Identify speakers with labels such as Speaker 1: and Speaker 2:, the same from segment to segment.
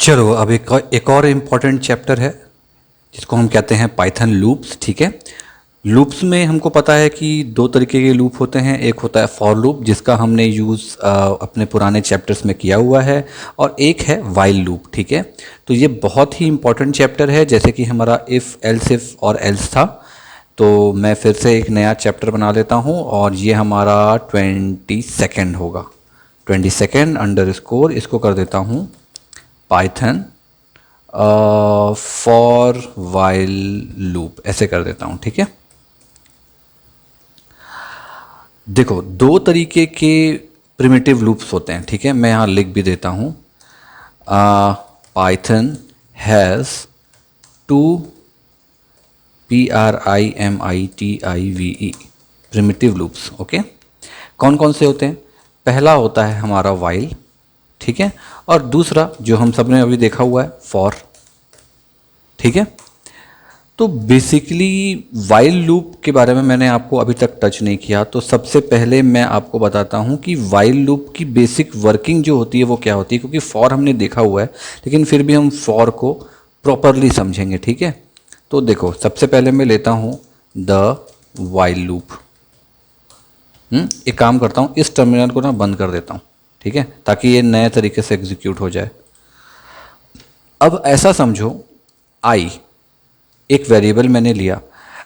Speaker 1: चलो अब एक और इम्पॉर्टेंट चैप्टर है जिसको हम कहते हैं पाइथन लूप्स। ठीक है, लूप्स में हमको पता है कि दो तरीके के लूप होते हैं। एक होता है फॉर लूप जिसका हमने यूज़ अपने पुराने चैप्टर्स में किया हुआ है, और एक है वाइल लूप। ठीक है, तो ये बहुत ही इम्पॉर्टेंट चैप्टर है। जैसे कि हमारा इफ़ एल्स इफ़ और एल्स था, तो मैं फिर से एक नया चैप्टर बना लेता हूँ और ये हमारा 22 होगा। 22 _ इसको कर देता हूँ पाइथन फॉर वाइल लूप, ऐसे कर देता हूँ। ठीक है, देखो दो तरीके के प्रिमिटिव लूप्स होते हैं। ठीक है, मैं यहाँ लिख भी देता हूँ, Python has two PRIMITIVE primitive loops. Okay, कौन कौन से होते हैं? पहला होता है हमारा वाइल, ठीक है, और दूसरा जो हम सब ने अभी देखा हुआ है फॉर। ठीक है, तो बेसिकली वाइल लूप के बारे में मैंने आपको अभी तक टच नहीं किया, तो सबसे पहले मैं आपको बताता हूँ कि वाइल लूप की बेसिक वर्किंग जो होती है वो क्या होती है, क्योंकि फॉर हमने देखा हुआ है लेकिन फिर भी हम फॉर को प्रॉपरली समझेंगे। ठीक है, तो देखो सबसे पहले मैं लेता हूँ द वाइल लूप। एक काम करता हूँ, इस टर्मिनल को ना बंद कर देता हूँ, ठीक है, ताकि ये नए तरीके से एग्जीक्यूट हो जाए। अब ऐसा समझो, आई एक वेरिएबल मैंने लिया।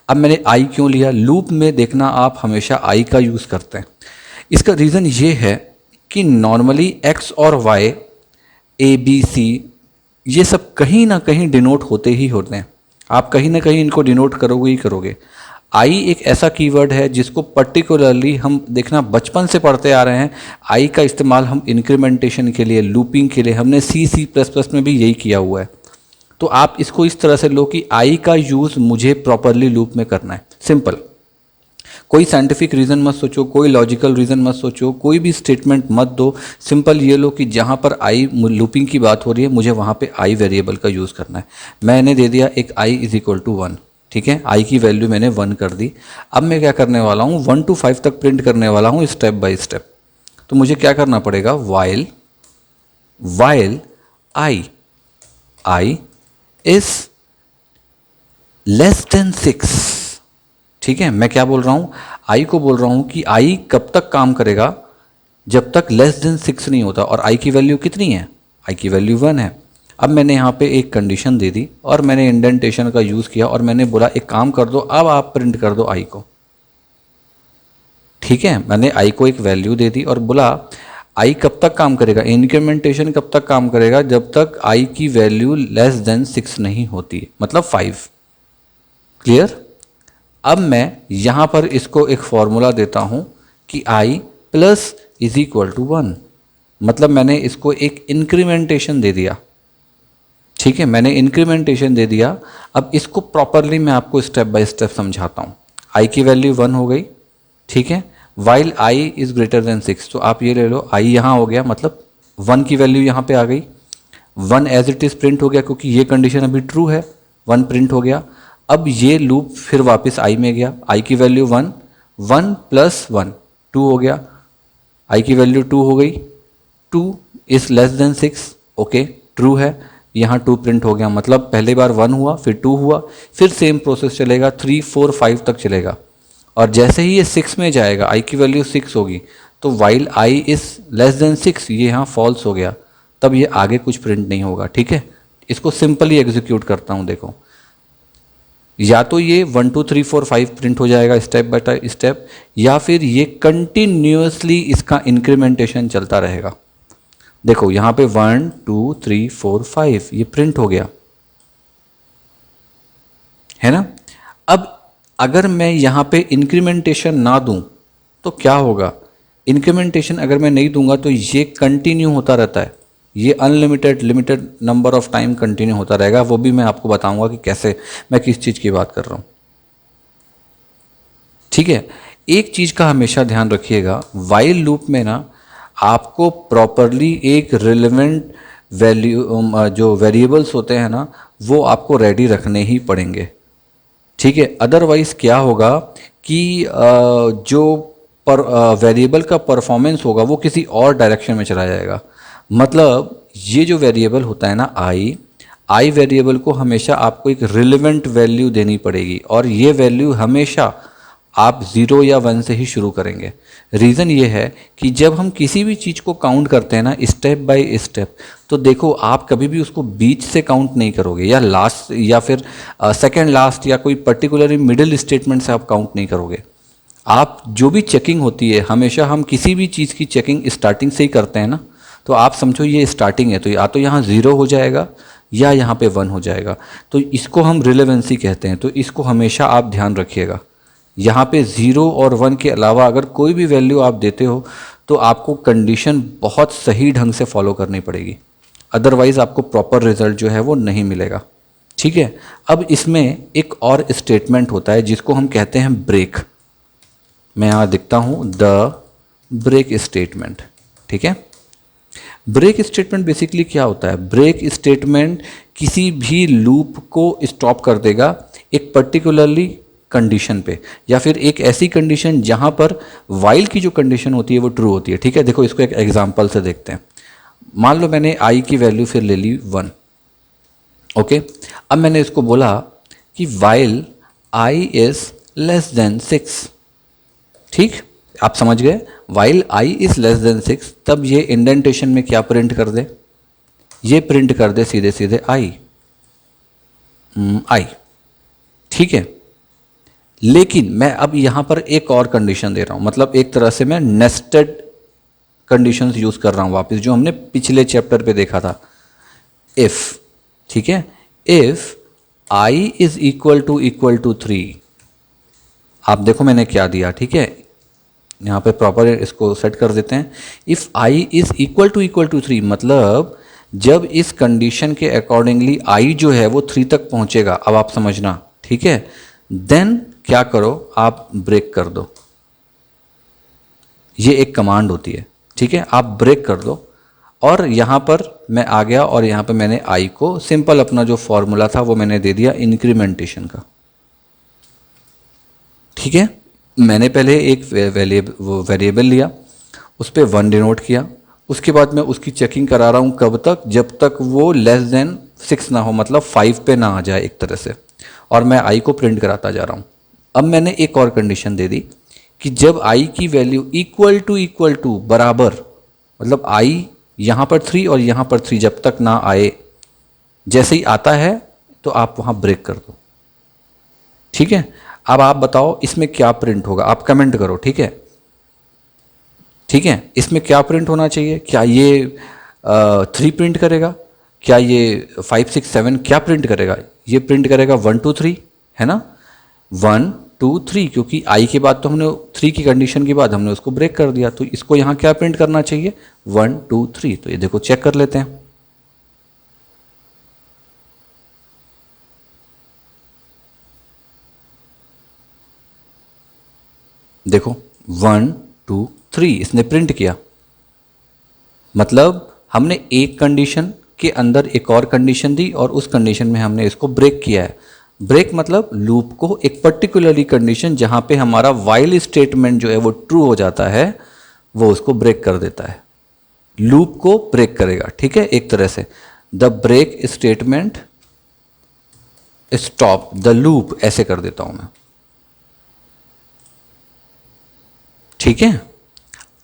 Speaker 1: अब मैंने आई क्यों लिया? लूप में देखना आप हमेशा आई का यूज़ करते हैं। इसका रीज़न ये है कि नॉर्मली एक्स और वाई, ए बी सी, ये सब कहीं ना कहीं डिनोट होते ही होते हैं। आप कहीं ना कहीं इनको डिनोट करोगे ही करोगे। आई एक ऐसा कीवर्ड है जिसको पर्टिकुलरली हम देखना बचपन से पढ़ते आ रहे हैं। आई का इस्तेमाल हम इंक्रीमेंटेशन के लिए, लूपिंग के लिए, हमने C++ में भी यही किया हुआ है। तो आप इसको इस तरह से लो कि आई का यूज़ मुझे प्रॉपरली लूप में करना है, सिंपल। कोई साइंटिफिक रीज़न मत सोचो, कोई लॉजिकल रीज़न मत सोचो, कोई भी स्टेटमेंट मत दो। सिंपल ये लो कि जहाँ पर आई लूपिंग की बात हो रही है, मुझे वहाँ पे आई वेरिएबल का यूज़ करना है। मैंने दे दिया एक आई = 1। ठीक है, आई की वैल्यू मैंने 1 कर दी। अब मैं क्या करने वाला हूँ, 1 to 5 तक प्रिंट करने वाला हूँ स्टेप बाय स्टेप। तो मुझे क्या करना पड़ेगा, while I is less than 6। ठीक है, मैं क्या बोल रहा हूं, आई को बोल रहा हूं कि आई कब तक काम करेगा, जब तक लेस देन 6 नहीं होता। और आई की वैल्यू कितनी है? आई की वैल्यू 1 है। अब मैंने यहाँ पे एक कंडीशन दे दी और मैंने इंडेंटेशन का यूज़ किया और मैंने बोला एक काम कर दो, अब आप प्रिंट कर दो आई को। ठीक है, मैंने आई को एक वैल्यू दे दी और बोला आई कब तक काम करेगा, इंक्रीमेंटेशन कब तक काम करेगा, जब तक आई की वैल्यू लेस देन 6 नहीं होती, मतलब 5। क्लियर? अब मैं यहाँ पर इसको एक फॉर्मूला देता हूँ कि आई प्लस इज इक्वल टू 1, मतलब मैंने इसको एक इंक्रीमेंटेशन दे दिया। ठीक है, मैंने इंक्रीमेंटेशन दे दिया। अब इसको प्रॉपरली मैं आपको स्टेप बाय स्टेप समझाता हूँ। आई की वैल्यू 1 हो गई, ठीक है, while I is greater than 6। तो आप ये ले लो, आई यहाँ हो गया, मतलब 1 की वैल्यू यहाँ पे आ गई। 1 एज इट इज़ प्रिंट हो गया क्योंकि ये कंडीशन अभी ट्रू है, 1 प्रिंट हो गया। अब ये लूप फिर वापस आई में गया, आई की वैल्यू 1, 1 + 1 2 हो गया, आई की वैल्यू 2 हो गई, 2 is less than 6। Okay, true है, यहाँ 2 प्रिंट हो गया, मतलब पहली बार 1 हुआ, फिर 2 हुआ, फिर सेम प्रोसेस चलेगा, 3 4 5 तक चलेगा। और जैसे ही ये 6 में जाएगा, आई की वैल्यू 6 होगी, तो while I is less than 6, ये यहाँ फॉल्स हो गया, तब ये आगे कुछ प्रिंट नहीं होगा। ठीक है, इसको सिंपली एग्जीक्यूट करता हूँ। देखो, या तो ये 1 2 3 4 5 प्रिंट हो जाएगा स्टेप बाय स्टेप, या फिर ये कंटिन्यूसली इसका इंक्रीमेंटेशन चलता रहेगा। देखो यहाँ पे 1 2 3 4 5 ये प्रिंट हो गया है ना। अब अगर मैं यहाँ पे इंक्रीमेंटेशन ना दूं तो क्या होगा? इंक्रीमेंटेशन अगर मैं नहीं दूंगा तो ये कंटिन्यू होता रहता है, ये unlimited limited number of time continue होता रहेगा। वो भी मैं आपको बताऊंगा कि कैसे, मैं किस चीज़ की बात कर रहा हूँ। ठीक है, एक चीज़ का हमेशा ध्यान रखिएगा, वाइल लूप में ना आपको प्रॉपरली एक रिलेवेंट वैल्यू, जो वेरिएबल्स होते हैं ना, वो आपको रेडी रखने ही पड़ेंगे। ठीक है, अदरवाइज क्या होगा कि जो वेरिएबल का परफॉर्मेंस होगा वो किसी और डायरेक्शन में चला जाएगा। मतलब ये जो वेरिएबल होता है ना आई वेरिएबल को हमेशा आपको एक रिलेवेंट वैल्यू देनी पड़ेगी, और ये वैल्यू हमेशा आप 0 या 1 से ही शुरू करेंगे। रीज़न ये है कि जब हम किसी भी चीज़ को काउंट करते हैं ना स्टेप बाय स्टेप, तो देखो आप कभी भी उसको बीच से काउंट नहीं करोगे, या लास्ट या फिर सेकंड लास्ट या कोई पर्टिकुलरली मिडिल स्टेटमेंट से आप काउंट नहीं करोगे। आप जो भी चेकिंग होती है, हमेशा हम किसी भी चीज़ की चेकिंग स्टार्टिंग से ही करते हैं ना, तो आप समझो ये स्टार्टिंग है, तो या तो यहाँ 0 हो जाएगा या यहाँ पे 1 हो जाएगा, तो इसको हम रिलेवेंसी कहते हैं। तो इसको हमेशा आप ध्यान रखिएगा, यहाँ पे 0 और 1 के अलावा अगर कोई भी वैल्यू आप देते हो तो आपको कंडीशन बहुत सही ढंग से फॉलो करनी पड़ेगी, अदरवाइज़ आपको प्रॉपर रिजल्ट जो है वो नहीं मिलेगा। ठीक है, अब इसमें एक और स्टेटमेंट होता है जिसको हम कहते हैं ब्रेक। मैं यहाँ दिखता हूँ द ब्रेक स्टेटमेंट। ठीक है, ब्रेक स्टेटमेंट बेसिकली क्या होता है? ब्रेक स्टेटमेंट किसी भी लूप को स्टॉप कर देगा एक पर्टिकुलरली कंडीशन पे, या फिर एक ऐसी कंडीशन जहाँ पर वाइल की जो कंडीशन होती है वो ट्रू होती है। ठीक है, देखो इसको एक एग्जांपल से देखते हैं। मान लो मैंने आई की वैल्यू फिर ले ली 1। ओके, अब मैंने इसको बोला कि while I is less than 6। ठीक, आप समझ गए, while I is less than 6, तब ये इंडेंटेशन में क्या प्रिंट कर दे? ये प्रिंट कर दे सीधे सीधे आई। ठीक है, लेकिन मैं अब यहाँ पर एक और कंडीशन दे रहा हूँ, मतलब एक तरह से मैं नेस्टेड कंडीशंस यूज़ कर रहा हूँ वापस, जो हमने पिछले चैप्टर पे देखा था। इफ़, ठीक है, if I is equal to 3, आप देखो मैंने क्या दिया। ठीक है, यहाँ पे प्रॉपर इसको सेट कर देते हैं। If I is equal to 3, मतलब जब इस कंडीशन के अकॉर्डिंगली आई जो है वो 3 तक पहुँचेगा। अब आप समझना, ठीक है, देन क्या करो, आप ब्रेक कर दो। ये एक कमांड होती है। ठीक है, आप ब्रेक कर दो, और यहाँ पर मैं आ गया और यहाँ पे मैंने आई को सिंपल अपना जो फॉर्मूला था वो मैंने दे दिया इंक्रीमेंटेशन का। ठीक है, मैंने पहले एक वेरिएबल लिया, उस पर 1 डिनोट किया, उसके बाद मैं उसकी चेकिंग करा रहा हूँ कब तक? जब तक वो लेस देन 6 ना हो, मतलब 5 पे ना आ जाए एक तरह से, और मैं आई को प्रिंट कराता जा रहा हूँ। अब मैंने एक और कंडीशन दे दी कि जब आई की वैल्यू इक्वल टू बराबर, मतलब आई यहाँ पर 3 और यहाँ पर 3 जब तक ना आए, जैसे ही आता है तो आप वहाँ ब्रेक कर दो। ठीक है, अब आप बताओ इसमें क्या प्रिंट होगा, आप कमेंट करो। ठीक है, ठीक है, इसमें क्या प्रिंट होना चाहिए? क्या ये 3 प्रिंट करेगा? क्या ये 5 6 7 क्या प्रिंट करेगा? ये प्रिंट करेगा 1 2 3, है ना, 1 2 3, क्योंकि आई के बाद तो हमने 3 की कंडीशन के बाद हमने उसको ब्रेक कर दिया, तो इसको यहाँ क्या प्रिंट करना चाहिए? 1 2 3। तो ये देखो चेक कर लेते हैं। देखो 1 2 3 इसने प्रिंट किया, मतलब हमने एक कंडीशन के अंदर एक और कंडीशन दी और उस कंडीशन में हमने इसको ब्रेक किया है। ब्रेक मतलब लूप को एक पर्टिकुलरली कंडीशन जहां पे हमारा वाइल स्टेटमेंट जो है वो ट्रू हो जाता है, वो उसको ब्रेक कर देता है, लूप को ब्रेक करेगा। ठीक है, एक तरह से the break statement stop the loop, ऐसे कर देता हूं मैं। ठीक है,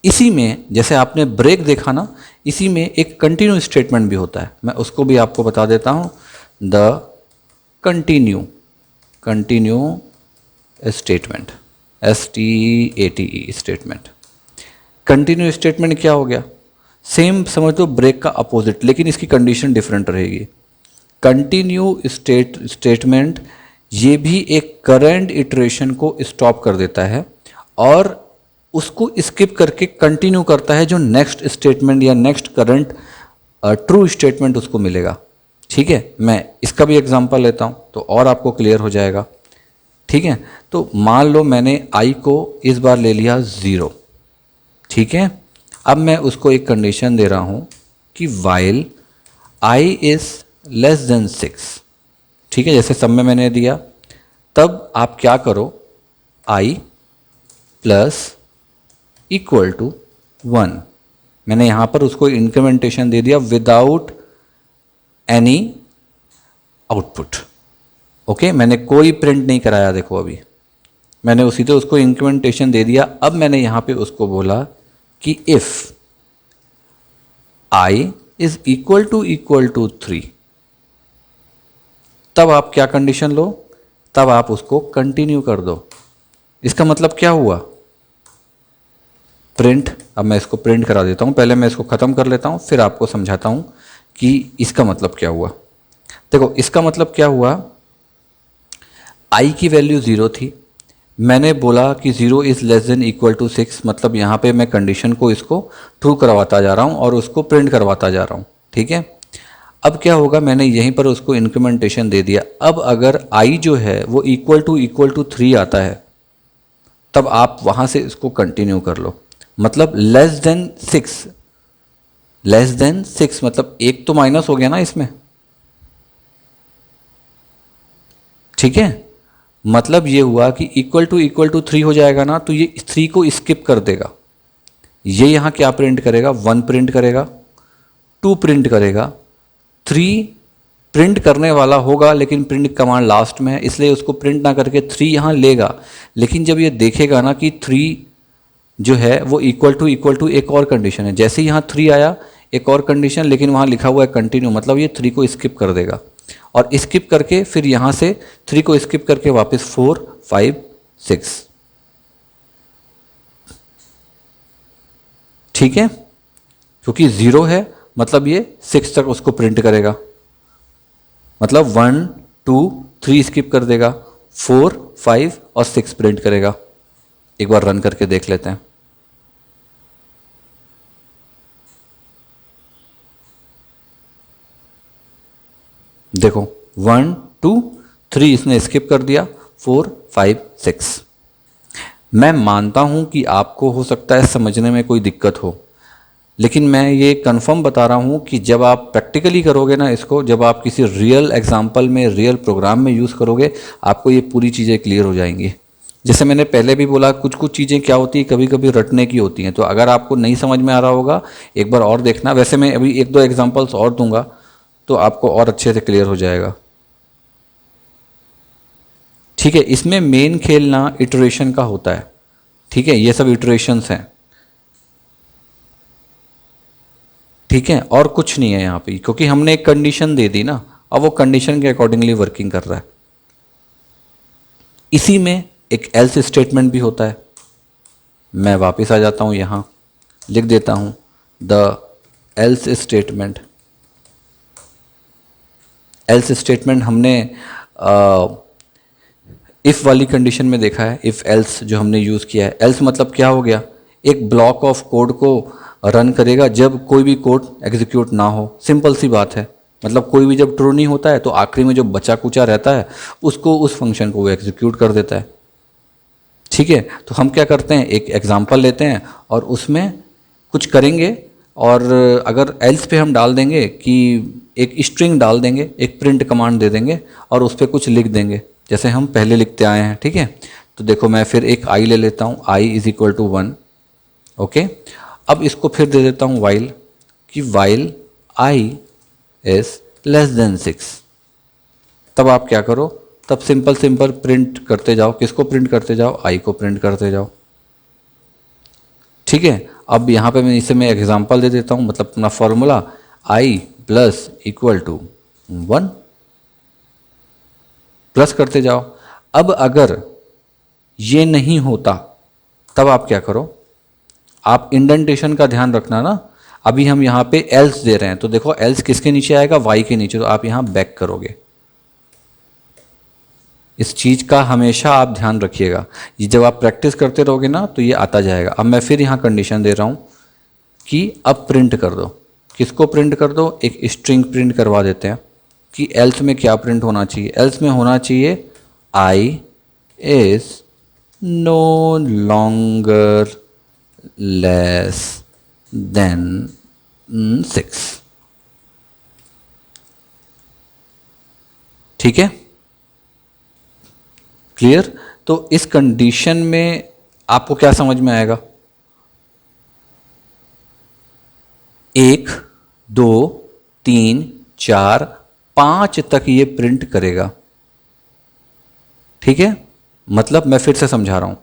Speaker 1: इसी में जैसे आपने ब्रेक देखा ना, इसी में एक कंटिन्यू स्टेटमेंट भी होता है, मैं उसको भी आपको बता देता हूं। The continue statement, STATE statement. Continue statement क्या हो गया? सेम समझ लो ब्रेक का अपोजिट, लेकिन इसकी कंडीशन डिफरेंट रहेगी। कंटिन्यू स्टेटमेंट ये भी एक करंट इटरेशन को स्टॉप कर देता है और उसको स्किप करके कंटिन्यू करता है जो नेक्स्ट स्टेटमेंट या नेक्स्ट करंट ट्रू स्टेटमेंट उसको मिलेगा। ठीक है, मैं इसका भी एग्जांपल लेता हूँ तो और आपको क्लियर हो जाएगा। ठीक है, तो मान लो मैंने आई को इस बार ले लिया 0। ठीक है, अब मैं उसको एक कंडीशन दे रहा हूँ कि while I is less than 6। ठीक है, जैसे सब में मैंने दिया, तब आप क्या करो, आई प्लस इक्वल टू 1, मैंने यहाँ पर उसको इंक्रीमेंटेशन दे दिया विदाउट एनी आउटपुट। ओके, मैंने कोई प्रिंट नहीं कराया। देखो अभी मैंने उसी तो उसको इंक्रीमेंटेशन दे दिया। अब मैंने यहाँ पे उसको बोला कि if i is equal to 3, तब आप क्या कंडीशन लो, तब आप उसको कंटिन्यू कर दो। इसका मतलब क्या हुआ, प्रिंट। अब मैं इसको प्रिंट करा देता हूँ, पहले मैं इसको ख़त्म कर लेता हूँ फिर आपको समझाता हूँ कि इसका मतलब क्या हुआ। देखो इसका मतलब क्या हुआ, i की वैल्यू 0 थी, मैंने बोला कि 0 is less than equal to 6, मतलब यहाँ पे मैं कंडीशन को इसको ट्रू करवाता जा रहा हूँ और उसको प्रिंट करवाता जा रहा हूँ। ठीक है, अब क्या होगा, मैंने यहीं पर उसको इंक्रीमेंटेशन दे दिया। अब अगर i जो है वो इक्वल टू 3 आता है, तब आप वहाँ से इसको कंटिन्यू कर लो। मतलब लेस देन 6 मतलब एक तो माइनस हो गया ना इसमें। ठीक है, मतलब ये हुआ कि इक्वल टू 3 हो जाएगा ना, तो ये 3 को स्किप कर देगा। ये यहाँ क्या प्रिंट करेगा, 1 प्रिंट करेगा, 2 प्रिंट करेगा, 3 प्रिंट करने वाला होगा लेकिन प्रिंट कमांड लास्ट में है, इसलिए उसको प्रिंट ना करके 3 यहाँ लेगा। लेकिन जब ये देखेगा ना कि 3 जो है वो इक्वल टू एक और कंडीशन है, जैसे ही यहाँ 3 आया एक और कंडीशन, लेकिन वहाँ लिखा हुआ है कंटिन्यू, मतलब ये 3 को स्किप कर देगा। और स्किप करके फिर यहाँ से 3 को स्किप करके वापस 4, 5, 6। ठीक है, क्योंकि 0 है मतलब ये 6 तक उसको प्रिंट करेगा, मतलब 1, 2, 3 स्किप कर देगा, 4, 5 और 6 प्रिंट करेगा। एक बार रन करके देख लेते हैं। देखो 1, 2, 3 इसने स्किप कर दिया, 4, 5, 6। मैं मानता हूं कि आपको हो सकता है समझने में कोई दिक्कत हो, लेकिन मैं ये कंफर्म बता रहा हूँ कि जब आप प्रैक्टिकली करोगे ना इसको, जब आप किसी रियल एग्जाम्पल में, रियल प्रोग्राम में यूज़ करोगे, आपको ये पूरी चीज़ें क्लियर हो जाएंगी। जैसे मैंने पहले भी बोला, कुछ कुछ चीज़ें क्या होती है, कभी कभी रटने की होती हैं। तो अगर आपको नहीं समझ में आ रहा होगा, एक बार और देखना। वैसे मैं अभी 1-2 एग्जाम्पल्स और दूंगा तो आपको और अच्छे से क्लियर हो जाएगा। ठीक है, इसमें मेन खेल ना इटरेशन का होता है। ठीक है, ये सब इटरेशंस हैं। ठीक है, और कुछ नहीं है यहाँ पे, क्योंकि हमने एक कंडीशन दे दी ना, अब वो कंडीशन के अकॉर्डिंगली वर्किंग कर रहा है। इसी में एक एल्स स्टेटमेंट भी होता है। मैं वापस आ जाता हूँ, यहाँ लिख देता हूँ the L's statement. Else statement हमने इफ़ वाली कंडीशन में देखा है, इफ़ एल्स जो हमने यूज़ किया है। एल्स मतलब क्या हो गया, एक ब्लॉक ऑफ कोड को रन करेगा जब कोई भी कोड एग्जीक्यूट ना हो। सिंपल सी बात है, मतलब कोई भी जब ट्रू नहीं होता है तो आखिरी में जो बचा कुचा रहता है उसको, उस फंक्शन को वो एग्जीक्यूट कर देता है। ठीक है, तो हम क्या करते हैं, एक एग्जांपल लेते हैं और उसमें कुछ करेंगे, और अगर एल्स पे हम डाल देंगे कि एक स्ट्रिंग डाल देंगे, एक प्रिंट कमांड दे देंगे और उस पर कुछ लिख देंगे जैसे हम पहले लिखते आए हैं। ठीक है, तो देखो मैं फिर एक आई ले लेता हूँ, i is equal to 1। Okay, अब इसको फिर दे देता हूँ वाइल, कि while i is less than 6। तब आप क्या करो, तब सिंपल प्रिंट करते जाओ। किसको प्रिंट करते जाओ, i को प्रिंट करते जाओ। ठीक है, अब यहाँ पे मैं इसे मैं एग्जांपल दे देता हूँ, मतलब अपना formula i plus equal to 1, plus करते जाओ। अब अगर ये नहीं होता तब आप क्या करो, आप इंडेंटेशन का ध्यान रखना ना। अभी हम यहाँ पे एल्स दे रहे हैं, तो देखो एल्स किसके नीचे आएगा, y के नीचे, तो आप यहाँ बैक करोगे। इस चीज़ का हमेशा आप ध्यान रखिएगा, ये जब आप प्रैक्टिस करते रहोगे ना तो ये आता जाएगा। अब मैं फिर यहाँ कंडीशन दे रहा हूँ कि अब प्रिंट कर दो। किसको प्रिंट कर दो, एक स्ट्रिंग प्रिंट करवा देते हैं कि एल्स में क्या प्रिंट होना चाहिए। एल्स में होना चाहिए i is no longer less than 6। ठीक है, क्लियर। तो इस कंडीशन में आपको क्या समझ में आएगा, 1 2 3 4 5 तक ये प्रिंट करेगा। ठीक है, मतलब मैं फिर से समझा रहा हूँ,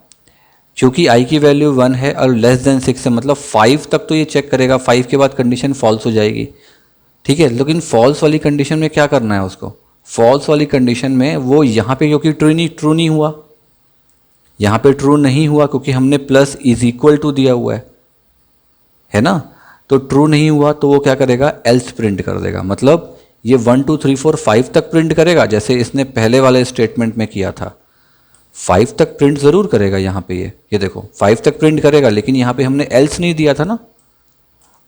Speaker 1: क्योंकि i की वैल्यू 1 है और लेस देन 6 है, मतलब 5 तक तो ये चेक करेगा, 5 के बाद कंडीशन फॉल्स हो जाएगी। ठीक है, लेकिन फॉल्स वाली कंडीशन में क्या करना है उसको, फॉल्स वाली कंडीशन में वो यहाँ पे क्योंकि ट्रू नहीं हुआ, यहाँ पे ट्रू नहीं हुआ क्योंकि हमने प्लस इज इक्वल टू दिया हुआ है ना, तो ट्रू नहीं हुआ तो वो क्या करेगा, एल्स प्रिंट कर देगा। मतलब ये 1 2 3 4 5 तक प्रिंट करेगा जैसे इसने पहले वाले स्टेटमेंट में किया था, 5 तक प्रिंट ज़रूर करेगा। यहाँ पे ये देखो 5 तक प्रिंट करेगा, लेकिन यहाँ पे हमने एल्स नहीं दिया था ना,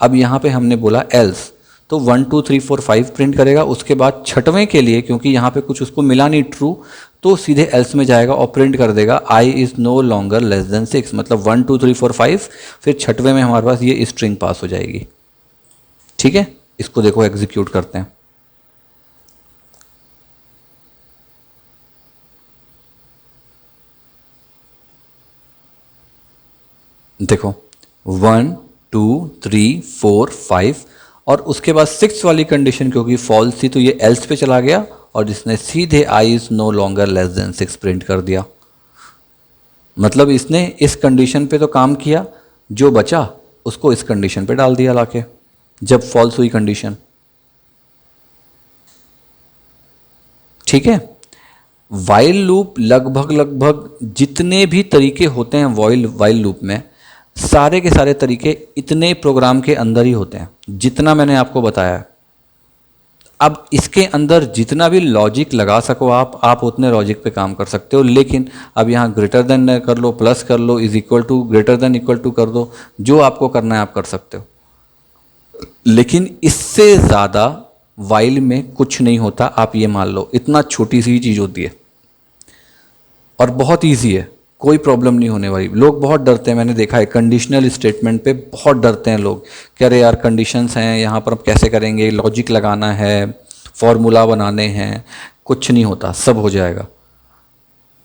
Speaker 1: अब यहाँ पे हमने बोला एल्स, तो 1 2 3 4 5 प्रिंट करेगा। उसके बाद छठवें के लिए क्योंकि यहाँ पे कुछ उसको मिला नहीं ट्रू, तो सीधे एल्स में जाएगा और प्रिंट कर देगा i is no longer less than 6, मतलब 1 2 3 4 5, फिर छठवें में हमारे पास ये स्ट्रिंग पास हो जाएगी। ठीक है, इसको देखो एग्जीक्यूट करते हैं। देखो 1 2 3 4 5 और उसके बाद 6 वाली कंडीशन क्योंकि फॉल्स थी तो ये एल्स पे चला गया और इसने सीधे i is no longer less than 6 print कर दिया। मतलब इसने इस कंडीशन पे तो काम किया, जो बचा उसको इस कंडीशन पे डाल दिया लाके, जब फॉल्स हुई कंडीशन। ठीक है, वाइल लूप लगभग जितने भी तरीके होते हैं वाइल लूप में, सारे के सारे तरीके इतने प्रोग्राम के अंदर ही होते हैं जितना मैंने आपको बताया। अब इसके अंदर जितना भी लॉजिक लगा सको आप उतने लॉजिक पे काम कर सकते हो, लेकिन अब यहाँ ग्रेटर देन कर लो, प्लस कर लो, is equal to, greater than equal to कर दो, जो आपको करना है आप कर सकते हो। लेकिन इससे ज़्यादा वाइल में कुछ नहीं होता, आप ये मान लो, इतना छोटी सी चीज़ होती है और बहुत ईजी है, कोई प्रॉब्लम नहीं होने वाली। लोग बहुत डरते हैं, मैंने देखा है कंडीशनल स्टेटमेंट पे बहुत डरते हैं लोग, कह रहे यार कंडीशंस हैं यहाँ पर, अब कैसे करेंगे, लॉजिक लगाना है, फॉर्मूला बनाने हैं। कुछ नहीं होता, सब हो जाएगा।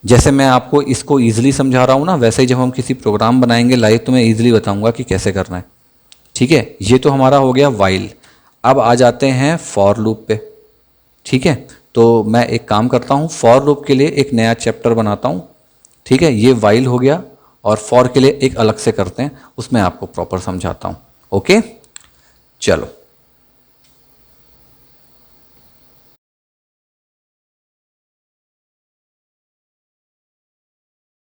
Speaker 1: जैसे मैं आपको इसको ईजिली समझा रहा हूँ ना, वैसे ही जब हम किसी प्रोग्राम बनाएंगे लाइव तो मैं ईजिली बताऊँगा कि कैसे करना है। ठीक है, ये तो हमारा हो गया वाइल। अब आ जाते हैं फॉर लूप पे। ठीक है, तो मैं एक काम करता हूँ, फॉर लूप के लिए एक नया चैप्टर बनाता हूँ। ठीक है, ये वाइल हो गया और फॉर के लिए एक अलग से करते हैं, उसमें आपको प्रॉपर समझाता हूँ। ओके, चलो।